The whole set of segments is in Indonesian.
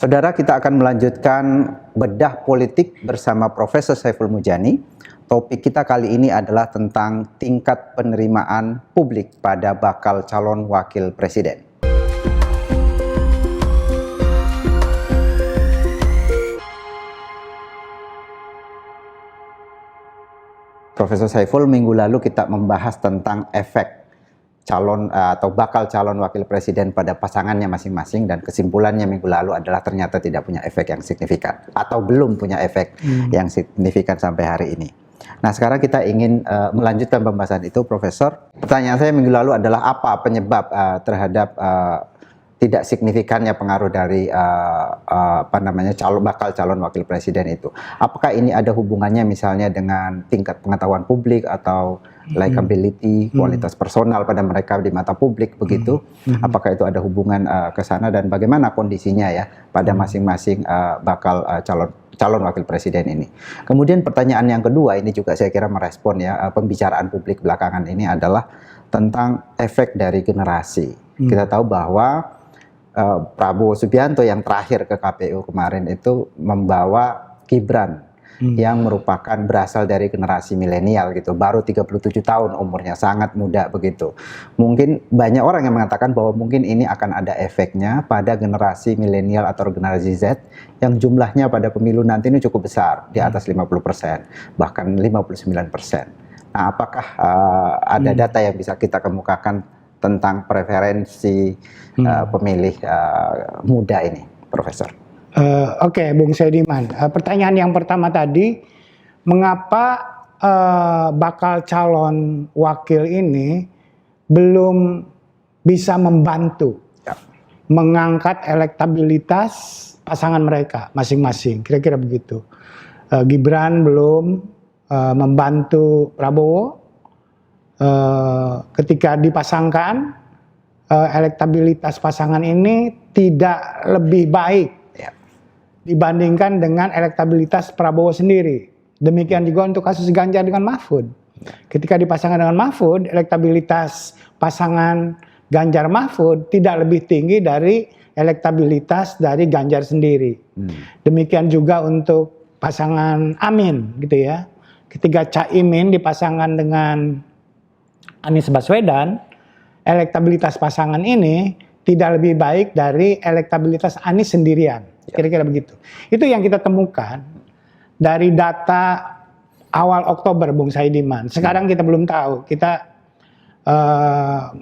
Saudara, kita akan melanjutkan bedah politik bersama Profesor Saiful Mujani. Topik kita kali ini adalah tentang tingkat penerimaan publik pada bakal calon wakil presiden. Profesor Saiful, minggu lalu kita membahas tentang efek calon atau bakal calon wakil presiden pada pasangannya masing-masing, dan kesimpulannya minggu lalu adalah ternyata tidak punya efek yang signifikan atau belum punya efek yang signifikan sampai hari ini. Nah, sekarang kita ingin melanjutkan pembahasan itu, Profesor. Pertanyaan saya minggu lalu adalah apa penyebab terhadap tidak signifikannya pengaruh dari bakal calon wakil presiden itu. Apakah ini ada hubungannya misalnya dengan tingkat pengetahuan publik atau likability, kualitas personal pada mereka di mata publik begitu? Apakah itu ada hubungan ke sana, dan bagaimana kondisinya ya pada masing-masing bakal calon wakil presiden ini? Kemudian pertanyaan yang kedua ini juga saya kira merespon ya pembicaraan publik belakangan ini adalah tentang efek dari generasi. Kita tahu bahwa Prabowo Subianto yang terakhir ke KPU kemarin itu membawa Gibran yang merupakan berasal dari generasi milenial gitu, baru 37 tahun umurnya, sangat muda begitu. Mungkin banyak orang yang mengatakan bahwa mungkin ini akan ada efeknya pada generasi milenial atau generasi Z yang jumlahnya pada pemilu nanti ini cukup besar, di atas 50%, bahkan 59%. Nah, apakah ada data yang bisa kita kemukakan tentang preferensi pemilih muda ini, Profesor? Oke, Bung Sediman. Pertanyaan yang pertama tadi, mengapa bakal calon wakil ini belum bisa membantu mengangkat elektabilitas pasangan mereka masing-masing? Kira-kira begitu. Gibran belum membantu Prabowo. Ketika dipasangkan, elektabilitas pasangan ini tidak lebih baik dibandingkan dengan elektabilitas Prabowo sendiri. Demikian juga untuk kasus Ganjar dengan Mahfud. Ketika dipasangkan dengan Mahfud, elektabilitas pasangan Ganjar Mahfud tidak lebih tinggi dari elektabilitas dari Ganjar sendiri. Demikian juga untuk pasangan Amin gitu ya. Ketika Caimin dipasangkan dengan Anies Baswedan, elektabilitas pasangan ini tidak lebih baik dari elektabilitas Anies sendirian. Kira-kira begitu. Itu yang kita temukan dari data awal Oktober, Bung Saidiman. Sekarang kita belum tahu. Kita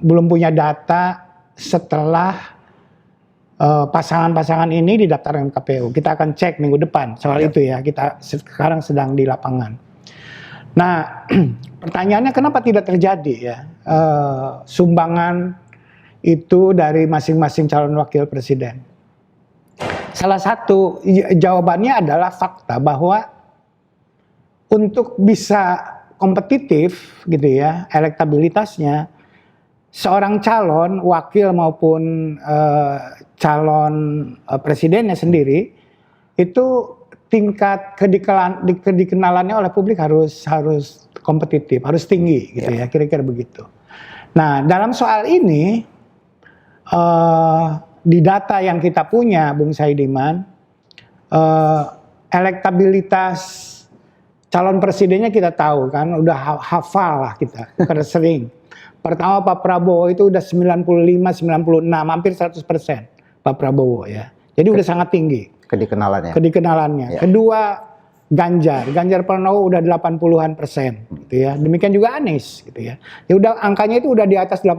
belum punya data setelah pasangan-pasangan ini didaftarkan KPU. Kita akan cek minggu depan soal itu ya. Kita sekarang sedang di lapangan. Nah, pertanyaannya kenapa tidak terjadi ya sumbangan itu dari masing-masing calon wakil presiden? Salah satu jawabannya adalah fakta bahwa untuk bisa kompetitif gitu ya elektabilitasnya, seorang calon wakil maupun calon presidennya sendiri itu tingkat kedikenalannya oleh publik harus kompetitif, harus tinggi gitu ya, kira-kira begitu. Nah, dalam soal ini di data yang kita punya, Bung Saidiman, elektabilitas calon presidennya kita tahu kan, udah hafal lah kita, karena sering. Pertama Pak Prabowo itu udah 95, 96, hampir 100% Pak Prabowo ya. Jadi udah sangat tinggi. Kedikenalannya. Ya. Kedua Ganjar Pranowo udah 80-an persen gitu ya. Demikian juga Anies gitu ya. Ya udah angkanya itu udah di atas 80,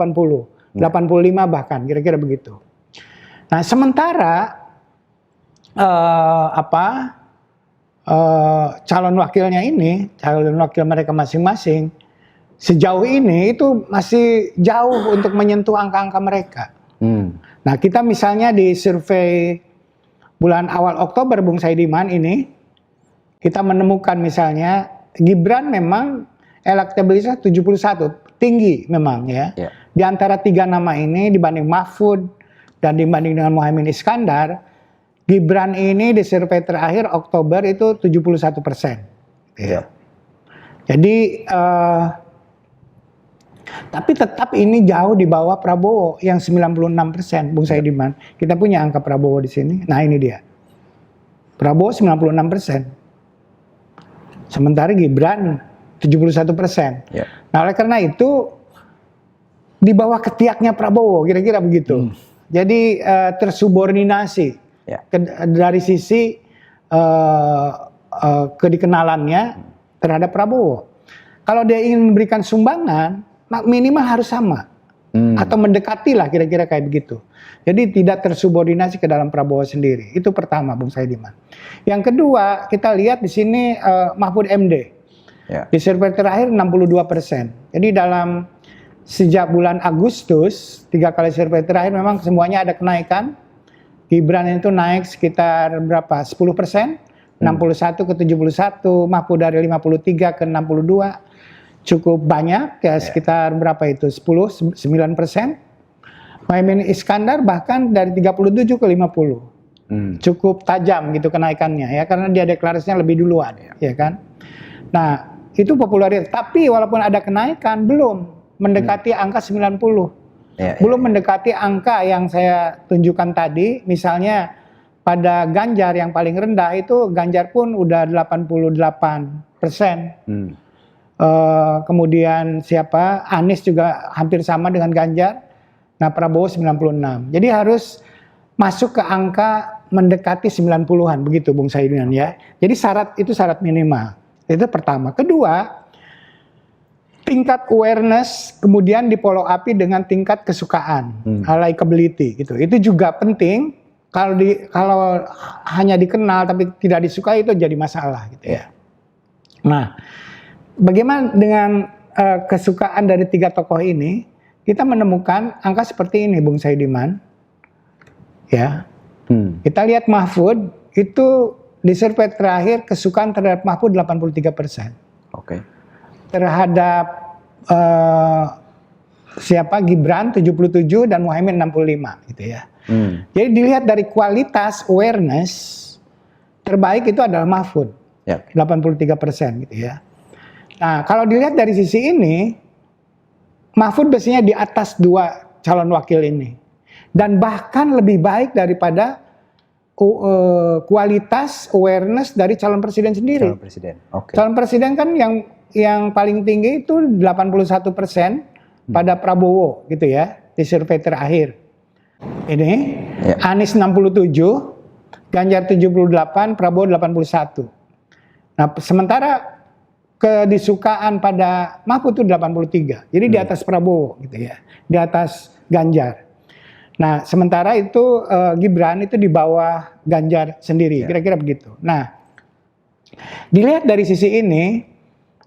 85 bahkan, kira-kira begitu. Nah, sementara calon wakilnya ini, calon wakil mereka masing-masing sejauh ini itu masih jauh untuk menyentuh angka-angka mereka. Nah, kita misalnya di survei bulan awal Oktober, Bung Saidiman, ini kita menemukan misalnya Gibran memang elektabilitas 71, tinggi memang ya. Di antara tiga nama ini dibanding Mahfud dan dibanding dengan Muhaimin Iskandar, Gibran ini di survei terakhir Oktober itu 71%. Jadi tapi tetap ini jauh di bawah Prabowo yang 96%, Bung Saidiman. Kita punya angka Prabowo di sini. Nah, ini dia. Prabowo 96%. Sementara Gibran 71%. Ya. Nah, oleh karena itu di bawah ketiaknya Prabowo, kira-kira begitu. Jadi tersubordinasi Ya. dari sisi kedikenalannya terhadap Prabowo. Kalau dia ingin memberikan sumbangan, minimal harus sama. Atau mendekati lah kira-kira kayak begitu. Jadi tidak tersubordinasi ke dalam Prabowo sendiri. Itu pertama, Bung Saidiman. Yang kedua, kita lihat di sini Mahfud MD. Ya. Di survei terakhir 62%. Jadi dalam sejak bulan Agustus, 3 kali survei terakhir memang semuanya ada kenaikan. Gibran itu naik sekitar berapa? 10%, 61 ke 71, Mahfud dari 53 ke 62. Cukup banyak, ya sekitar berapa itu? 10, 9%. Muhaimin Iskandar bahkan dari 37 ke 50. Cukup tajam gitu kenaikannya ya, karena dia deklarasinya lebih duluan, ya kan. Nah, itu popularitas. Tapi walaupun ada kenaikan, belum mendekati angka 90. Belum mendekati angka yang saya tunjukkan tadi, misalnya pada Ganjar yang paling rendah itu Ganjar pun udah 88%. Kemudian siapa? Anies juga hampir sama dengan Ganjar. Nah, Prabowo 96. Jadi harus masuk ke angka mendekati 90-an begitu Bung Saidiman ya. Jadi itu syarat minimal. Itu pertama. Kedua, tingkat awareness kemudian di follow up dengan tingkat kesukaan, likability gitu. Itu juga penting. Kalau hanya dikenal tapi tidak disukai itu jadi masalah gitu ya. Nah, bagaimana dengan kesukaan dari 3 tokoh ini? Kita menemukan angka seperti ini, Bung Saidiman. Ya, kita lihat Mahfud itu di survei terakhir kesukaan terhadap Mahfud 83%. Terhadap Gibran 77 dan Muhaimin 65, gitu ya. Jadi dilihat dari kualitas awareness terbaik itu adalah Mahfud, 83%, gitu ya. Nah, kalau dilihat dari sisi ini, Mahfud biasanya di atas 2 calon wakil ini. Dan bahkan lebih baik daripada kualitas awareness dari calon presiden sendiri. Calon presiden kan yang paling tinggi itu 81% pada Prabowo gitu ya, di survei terakhir. Ini Anies 67, Ganjar 78, Prabowo 81. Nah, sementara kedisukaan pada Mahfud itu 83. Jadi di atas Prabowo gitu ya. Di atas Ganjar. Nah, sementara itu Gibran itu di bawah Ganjar sendiri, kira-kira begitu. Nah, dilihat dari sisi ini,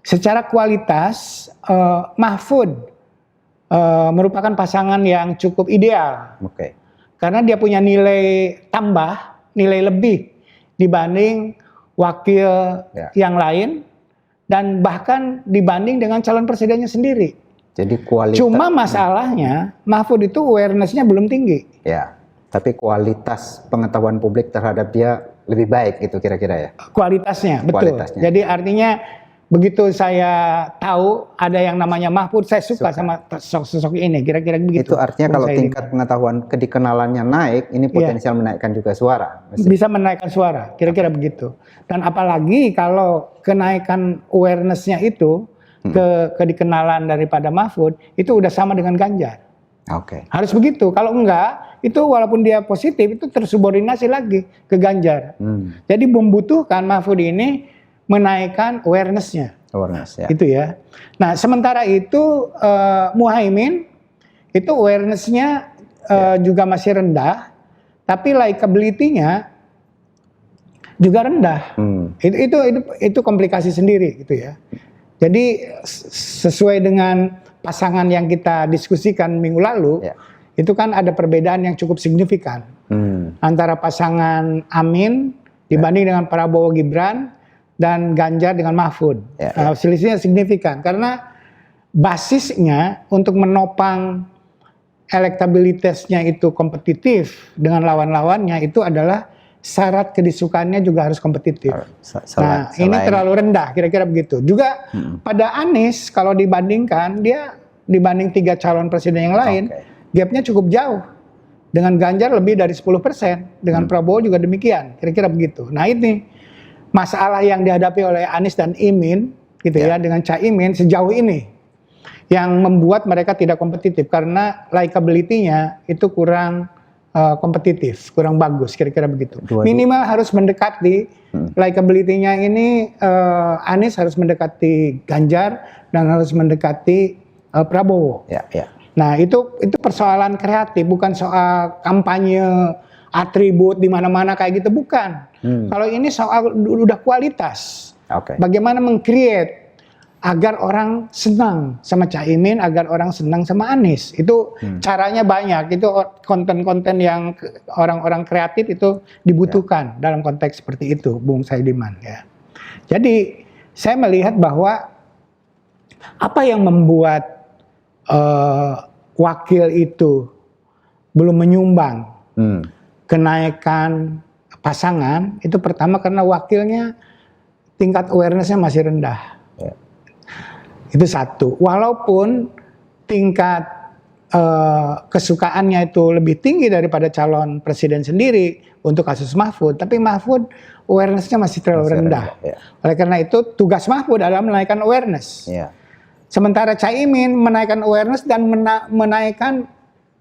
secara kualitas Mahfud merupakan pasangan yang cukup ideal. Karena dia punya nilai tambah, nilai lebih dibanding wakil yang lain. Dan bahkan dibanding dengan calon presidennya sendiri. Jadi kualitas. Cuma masalahnya Mahfud itu awareness-nya belum tinggi. Ya, tapi kualitas pengetahuan publik terhadap dia lebih baik gitu kira-kira ya. Kualitasnya, betul. Jadi artinya begitu saya tahu ada yang namanya Mahfud, saya suka sama sosok ini, kira-kira begitu. Itu artinya kalau tingkat pengetahuan kedikenalannya naik, ini potensial menaikkan juga suara. Bisa menaikkan suara, kira-kira begitu. Dan apalagi kalau kenaikan awareness-nya itu kedikenalan daripada Mahfud, itu udah sama dengan Ganjar. Harus begitu. Kalau enggak, itu walaupun dia positif, itu tersubordinasi lagi ke Ganjar. Jadi membutuhkan Mahfud ini menaikkan awareness-nya. Itu ya. Nah, sementara itu Muhaimin itu awareness-nya juga masih rendah, tapi likability-nya juga rendah. Itu komplikasi sendiri gitu ya. Jadi sesuai dengan pasangan yang kita diskusikan minggu lalu, itu kan ada perbedaan yang cukup signifikan antara pasangan Amin dibanding dengan Prabowo Gibran dan Ganjar dengan Mahfud. Selisihnya signifikan karena basisnya untuk menopang elektabilitasnya itu kompetitif dengan lawan-lawannya itu adalah syarat kedisukaannya juga harus kompetitif. Ini terlalu rendah, kira-kira begitu. Juga pada Anies kalau dibandingkan, dia dibanding 3 calon presiden yang lain, gapnya cukup jauh. Dengan Ganjar lebih dari 10%, dengan Prabowo juga demikian, kira-kira begitu. Nah ini masalah yang dihadapi oleh Anies dan Imin, gitu ya, dengan Caimin sejauh ini, yang membuat mereka tidak kompetitif karena likability-nya itu kurang kompetitif, kurang bagus, kira-kira begitu. Minimal harus mendekati likability-nya ini, Anies harus mendekati Ganjar dan harus mendekati Prabowo. Nah itu persoalan kreatif, bukan soal kampanye atribut di mana-mana kayak gitu, bukan. Kalau ini soal udah kualitas. Bagaimana meng-create agar orang senang sama Caimin, agar orang senang sama Anies. Itu caranya banyak. Itu konten-konten yang orang-orang kreatif itu dibutuhkan dalam konteks seperti itu, Bung Saidiman ya. Jadi saya melihat bahwa apa yang membuat wakil itu belum menyumbang kenaikan pasangan, itu pertama karena wakilnya tingkat awareness-nya masih rendah. Itu satu. Walaupun tingkat kesukaannya itu lebih tinggi daripada calon presiden sendiri untuk kasus Mahfud, tapi Mahfud awareness-nya masih terlalu rendah. Oleh karena itu tugas Mahfud adalah menaikkan awareness. Sementara Caimin menaikkan awareness dan menaikkan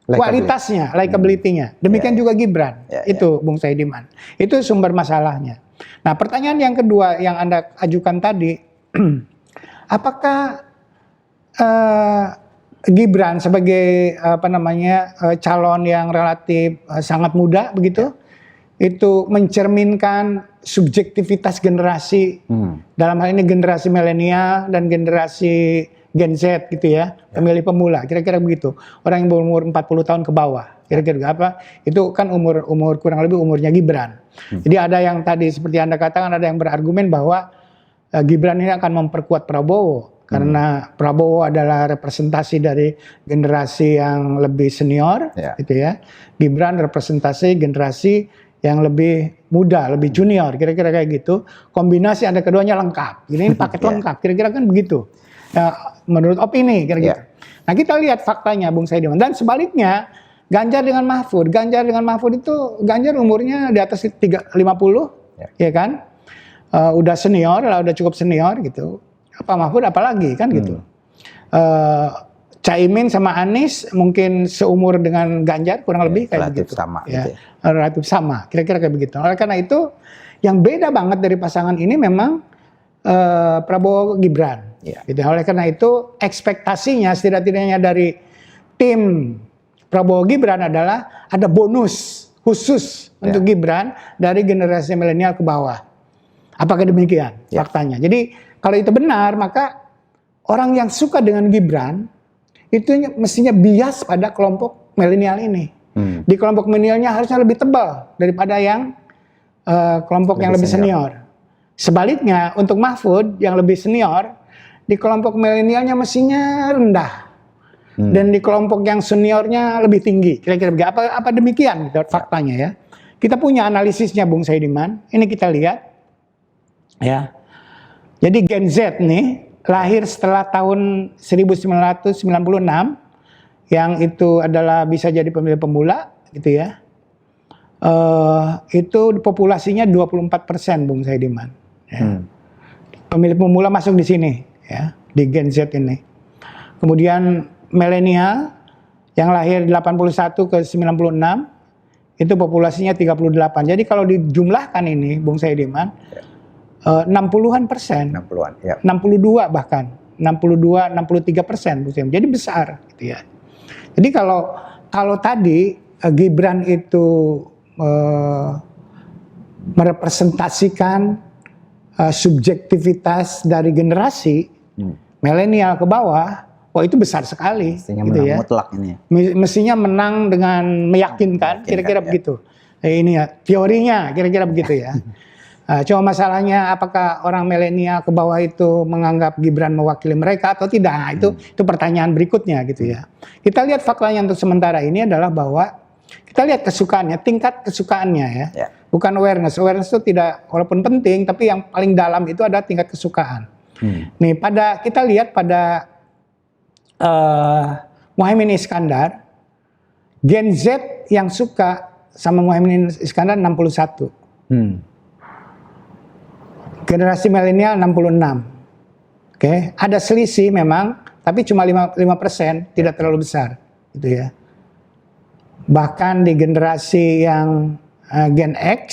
kualitasnya, likability-nya. Demikian juga Gibran. Itu Bung Saidiman. Itu sumber masalahnya. Nah, pertanyaan yang kedua yang Anda ajukan tadi, apakah Gibran sebagai calon yang relatif sangat muda begitu, itu mencerminkan subjektivitas generasi, dalam hal ini generasi milenial dan generasi Gen Z gitu ya, pemilih pemula, kira-kira begitu. Orang yang berumur 40 tahun ke bawah, kira-kira apa? Itu kan umur kurang lebih umurnya Gibran. Jadi ada yang tadi seperti Anda katakan, ada yang berargumen bahwa Gibran ini akan memperkuat Prabowo karena Prabowo adalah representasi dari generasi yang lebih senior, gitu ya. Gibran representasi generasi yang lebih muda, lebih junior, kira-kira kayak gitu. Kombinasi ada keduanya lengkap. Ini paket lengkap, kira-kira kan begitu. Nah, menurut opini, kira-kira. Nah, kita lihat faktanya, Bung Saidiman. Dan sebaliknya, Ganjar dengan Mahfud. Ganjar dengan Mahfud itu, Ganjar umurnya di atas 50, ya kan? Udah senior, lah udah cukup senior gitu. Apa Mahfud apalagi kan gitu. Caimin sama Anies mungkin seumur dengan Ganjar kurang lebih kayak begitu. Sama, ya, gitu. Relatif sama, kira-kira kayak begitu. Oleh karena itu, yang beda banget dari pasangan ini memang Prabowo Gibran. Gitu. Oleh karena itu, ekspektasinya setidak-tidaknya dari tim Prabowo Gibran adalah ada bonus khusus untuk Gibran dari generasi milenial ke bawah. Apakah demikian faktanya? Jadi kalau itu benar, maka orang yang suka dengan Gibran itu mestinya bias pada kelompok milenial ini. Di kelompok milenialnya harusnya lebih tebal daripada yang kelompok yang lebih senior. Sebaliknya untuk Mahfud yang lebih senior, di kelompok milenialnya mestinya rendah. Dan di kelompok yang seniornya lebih tinggi. Kira-kira apa demikian gitu, faktanya ya. Kita punya analisisnya Bung Saidiman. Ini kita lihat. Ya. Jadi Gen Z nih lahir setelah tahun 1996 yang itu adalah bisa jadi pemilih pemula gitu ya. Itu populasinya 24% Bung Saidiman. Ya. Pemilih pemula masuk di sini ya, di Gen Z ini. Kemudian milenial yang lahir 81 ke 96 itu populasinya 38. Jadi kalau dijumlahkan ini Bung Saidiman 60-an persen, 62 bahkan, 63%, jadi besar, gitu ya. Jadi kalau tadi Gibran itu merepresentasikan subjektivitas dari generasi milenial ke bawah, wah itu besar sekali, mestinya gitu menang ya. mutlak ini. Mestinya menang dengan meyakinkan, kira-kira begitu. Ini ya teorinya, kira-kira begitu ya. Cuma masalahnya apakah orang milenial ke bawah itu menganggap Gibran mewakili mereka atau tidak? Nah, itu pertanyaan berikutnya gitu ya. Kita lihat faktanya untuk sementara ini adalah bahwa kita lihat kesukaannya, tingkat kesukaannya ya. Bukan awareness. Awareness itu tidak, walaupun penting, tapi yang paling dalam itu ada tingkat kesukaan. Nih kita lihat pada Muhaimin Iskandar Gen Z yang suka sama Muhaimin Iskandar 61. Generasi milenial 66. Oke, ada selisih memang, tapi cuma 5%, tidak terlalu besar, gitu ya. Bahkan di generasi yang Gen X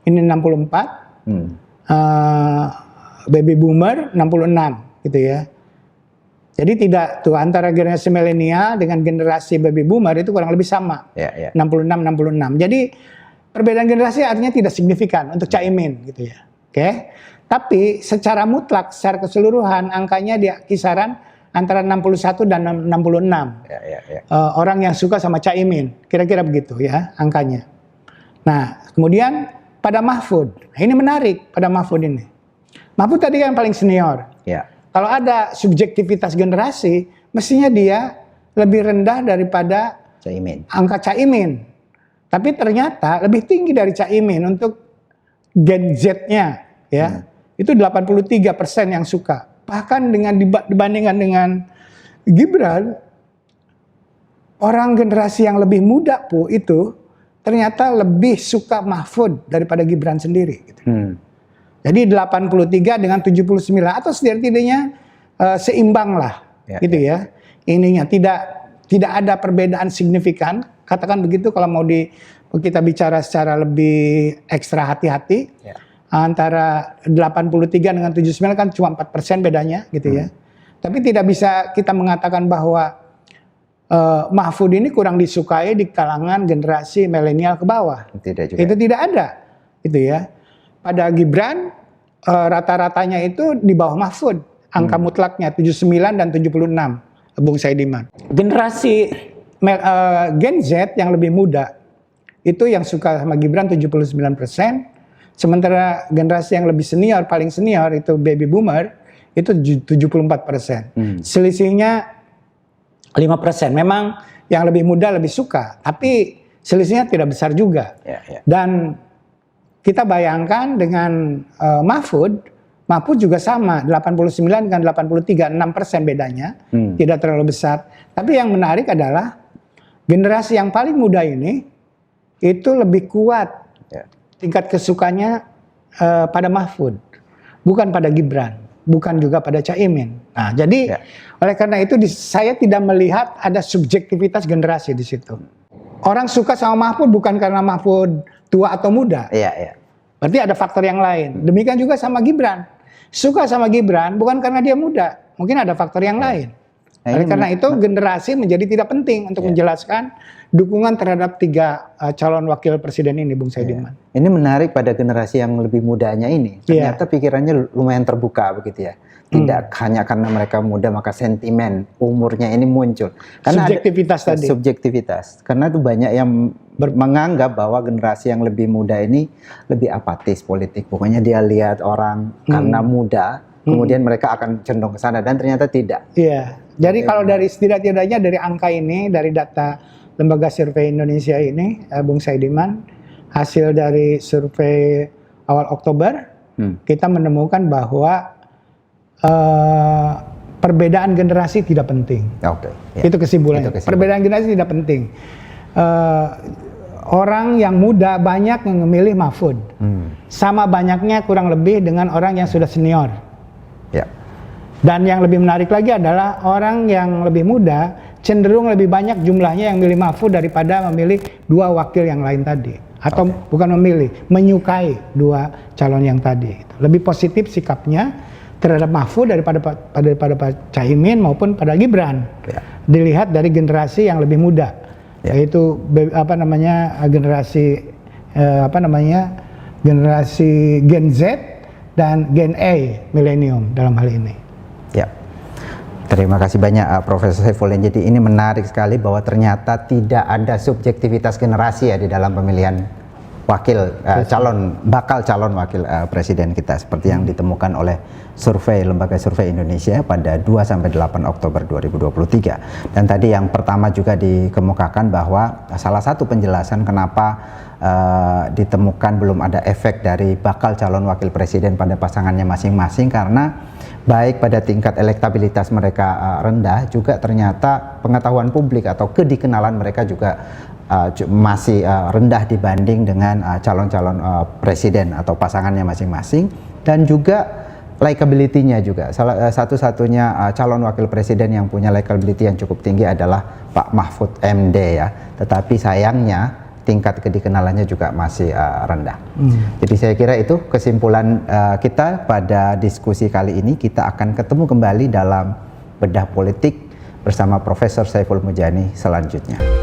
ini 64, baby boomer 66, gitu ya. Jadi tidak tuh antara generasi milenial dengan generasi baby boomer itu kurang lebih sama, 66-66. Jadi perbedaan generasi artinya tidak signifikan untuk Caimin, gitu ya. Oke, tapi secara mutlak, secara keseluruhan angkanya di kisaran antara 61 dan 66. Orang yang suka sama Caimin, kira-kira begitu ya angkanya. Nah, kemudian pada Mahfud, ini menarik pada Mahfud ini. Mahfud tadi kan paling senior. Kalau ada subjektivitas generasi, mestinya dia lebih rendah daripada angka Caimin. Tapi ternyata lebih tinggi dari Caimin untuk Gen Z-nya, ya. Itu 83% yang suka. Bahkan dengan dibandingkan dengan Gibran, orang generasi yang lebih muda pun itu ternyata lebih suka Mahfud daripada Gibran sendiri. Gitu. Jadi 83 dengan 79 atau setidaknya seimbang lah, gitu ya. Ininya tidak ada perbedaan signifikan. Katakan begitu kalau mau kita bicara secara lebih ekstra hati-hati. Antara 83 dengan 79 kan cuma 4% bedanya, gitu ya. Tapi tidak bisa kita mengatakan bahwa Mahfud ini kurang disukai di kalangan generasi milenial ke bawah. Itu tidak ada, gitu ya. Pada Gibran rata-ratanya itu di bawah Mahfud, angka mutlaknya 79 dan 76, Bung Saidiman. Generasi Gen Z yang lebih muda itu yang suka sama Gibran 79%. Sementara generasi yang lebih senior, paling senior itu baby boomer, itu 74%. Selisihnya 5%. Memang yang lebih muda lebih suka, tapi selisihnya tidak besar juga. Dan kita bayangkan dengan Mahfud juga sama, 89 dengan 83, 6% bedanya, tidak terlalu besar. Tapi yang menarik adalah generasi yang paling muda ini itu lebih kuat tingkat kesukanya pada Mahfud, bukan pada Gibran, bukan juga pada Caimin. Nah, jadi oleh karena itu saya tidak melihat ada subjektivitas generasi di situ. Orang suka sama Mahfud bukan karena Mahfud tua atau muda. Berarti ada faktor yang lain. Demikian juga sama Gibran. Suka sama Gibran bukan karena dia muda, mungkin ada faktor yang lain. Oleh karena itu generasi menjadi tidak penting untuk menjelaskan dukungan terhadap 3 calon wakil presiden ini, Bung Saidiman. Ini menarik pada generasi yang lebih mudanya ini. Ternyata pikirannya lumayan terbuka begitu ya. Tidak hanya karena mereka muda maka sentimen umurnya ini muncul. Karena subjektivitas tadi. Subjektivitas. Karena itu banyak yang menganggap bahwa generasi yang lebih muda ini lebih apatis politik. Pokoknya dia lihat orang karena muda, kemudian mereka akan cenderung ke sana dan ternyata tidak. Iya. Jadi kalau dari setidaknya dari angka ini, dari data Lembaga Survei Indonesia ini, Bung Saidiman, hasil dari survei awal Oktober, kita menemukan bahwa perbedaan generasi tidak penting. Itu kesimpulannya. Perbedaan generasi tidak penting. Orang yang muda banyak yang memilih Mahfud, sama banyaknya kurang lebih dengan orang yang sudah senior. Dan yang lebih menarik lagi adalah orang yang lebih muda cenderung lebih banyak jumlahnya yang memilih Mahfud daripada memilih 2 wakil yang lain tadi. Atau bukan memilih, menyukai 2 calon yang tadi. Lebih positif sikapnya terhadap Mahfud daripada Pak Caimin maupun pada Gibran. Dilihat dari generasi yang lebih muda, yaitu generasi Gen Z dan Gen A milenium dalam hal ini. Terima kasih banyak Profesor Saifuddin. Jadi ini menarik sekali bahwa ternyata tidak ada subjektivitas generasi ya di dalam pemilihan bakal calon wakil presiden kita seperti yang ditemukan oleh Lembaga Survei Indonesia pada 2-8 Oktober 2023. Dan tadi yang pertama juga dikemukakan bahwa salah satu penjelasan kenapa ditemukan belum ada efek dari bakal calon wakil presiden pada pasangannya masing-masing, karena baik pada tingkat elektabilitas mereka rendah, juga ternyata pengetahuan publik atau kedikenalan mereka juga masih rendah dibanding dengan calon-calon presiden atau pasangannya masing-masing. Dan juga likability-nya juga, satu-satunya calon wakil presiden yang punya likability yang cukup tinggi adalah Pak Mahfud MD ya, tetapi sayangnya tingkat kedikenalannya juga masih rendah. Jadi saya kira itu kesimpulan kita pada diskusi kali ini. Kita akan ketemu kembali dalam Bedah Politik bersama Profesor Saiful Mujani selanjutnya.